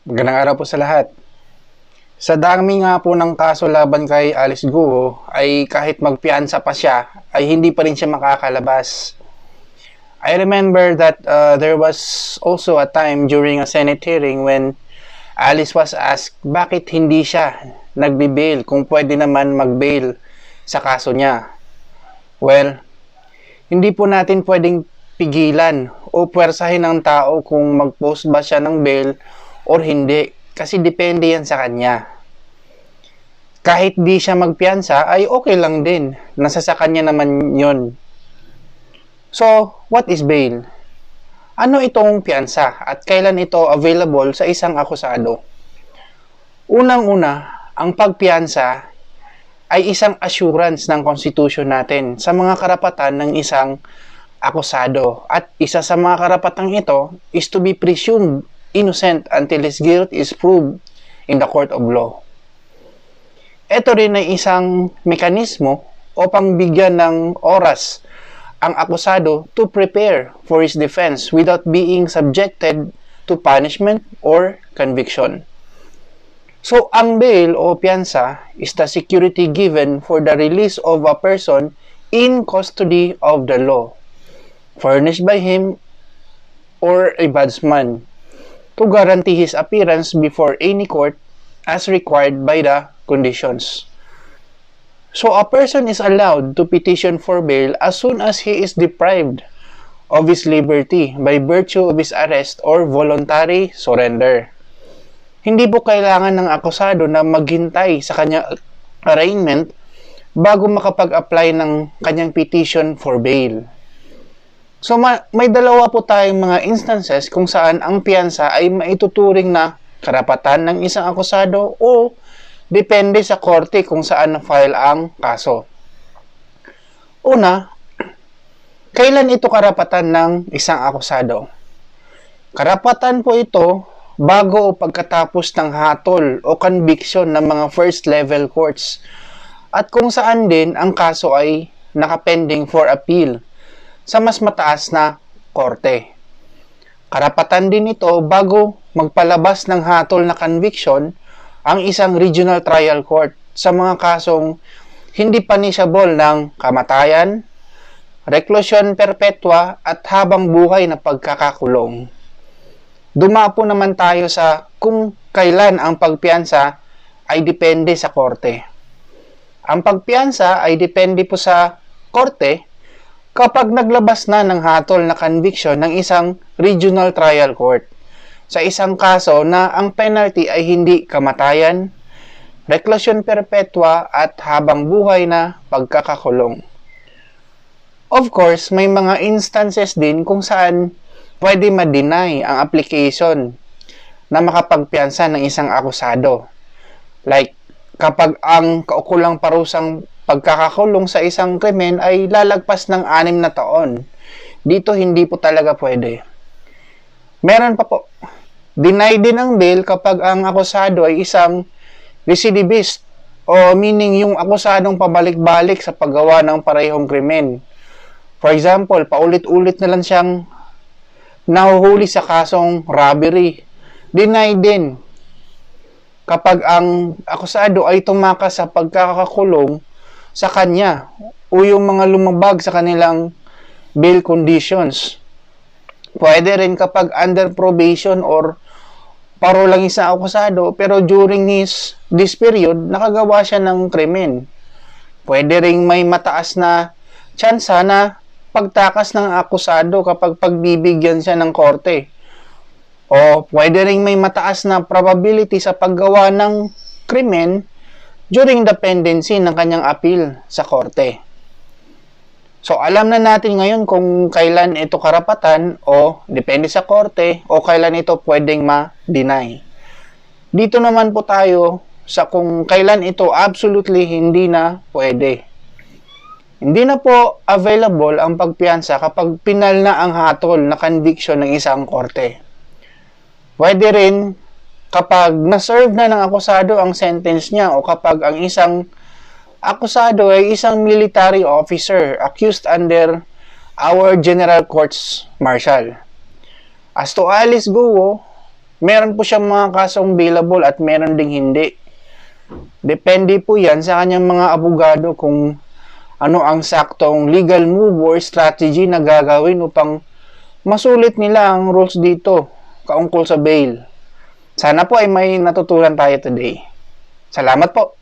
Magandang araw po sa lahat. Sa dami nga po ng kaso laban kay Alice Guo ay kahit magpiyansa pa siya ay hindi pa rin siya makakalabas. I remember that there was also a time during a Senate hearing when Alice was asked bakit hindi siya nagbe-bail kung pwede naman mag-bail sa kaso niya. Well, hindi po natin pwedeng pigilan o puwersahin ng tao kung mag-post ba siya ng bail or hindi. Kasi depende yan sa kanya. Kahit di siya magpiyansa, ay okay lang din. Nasa sa kanya naman yon. So, what is bail? Ano itong piyansa at kailan ito available sa isang akusado? Unang-una, ang pagpiyansa ay isang assurance ng Constitution natin sa mga karapatan ng isang akusado. At isa sa mga karapatang ito is to be presumed innocent until his guilt is proved in the court of law. Ito rin ay isang mekanismo o pangbigyan ng oras ang akusado to prepare for his defense without being subjected to punishment or conviction. So, ang bail o piyansa is the security given for the release of a person in custody of the law, furnished by him or a bondsman, to guarantee his appearance before any court as required by the conditions. So a person is allowed to petition for bail as soon as he is deprived of his liberty by virtue of his arrest or voluntary surrender. Hindi po kailangan ng akusado na maghintay sa kanyang arraignment bago makapag-apply ng kanyang petition for bail. So, may dalawa po tayong mga instances kung saan ang piyansa ay maituturing na karapatan ng isang akusado o depende sa korte kung saan na-file ang kaso. Una, kailan ito karapatan ng isang akusado? Karapatan po ito bago o pagkatapos ng hatol o conviction ng mga first level courts at kung saan din ang kaso ay nakapending for appeal sa mas mataas na korte. Karapatan din ito bago magpalabas ng hatol na conviction ang isang regional trial court sa mga kasong hindi punishable ng kamatayan, reclusion perpetua at habang buhay na pagkakakulong. Dumapo naman tayo sa kung kailan ang pagpiyansa ay depende sa korte. Ang pagpiyansa ay depende po sa korte kapag naglabas na ng hatol na conviction ng isang regional trial court sa isang kaso na ang penalty ay hindi kamatayan, reclusion perpetua at habang buhay na pagkakakulong. Of course, may mga instances din kung saan pwede ma-deny ang application na makapagpiyansa ng isang akusado. Like, kapag ang kaukulang parusang pagkakakulong sa isang krimen ay lalagpas ng 6 na taon. Dito hindi po talaga pwede. Meron pa po, deny din ang bail kapag ang akusado ay isang recidivist o meaning yung akusadong pabalik-balik sa paggawa ng parehong krimen. For example, paulit-ulit na lang siyang nahuhuli sa kasong robbery. Deny din kapag ang akusado ay tumakas sa pagkakakulong sa kanya o yung mga lumabag sa kanilang bail conditions. Pwede rin kapag under probation or paro lang isang akusado pero during this period nakagawa siya ng krimen. Pwede rin may mataas na tsansa na pagtakas ng akusado kapag pagbibigyan siya ng korte. O pwede rin may mataas na probability sa paggawa ng krimen during the pendency ng kanyang appeal sa korte. So, alam na natin ngayon kung kailan ito karapatan o depende sa korte o kailan ito pwedeng ma-deny. Dito naman po tayo sa kung kailan ito absolutely hindi na pwede. Hindi na po available ang pagpiyansa kapag pinal na ang hatol na conviction ng isang korte. Pwede rin kapag na-serve na ng akusado ang sentence niya o kapag ang isang akusado ay isang military officer accused under our General Courts Martial. As to Alice Guo, Meron po siyang mga kasong bailable at meron ding hindi. Depende po yan sa kanyang mga abogado kung ano ang saktong legal move or strategy na gagawin upang masulit nila ang rules dito kaungkol sa bail. Sana po ay may natutunan tayo today. Salamat po.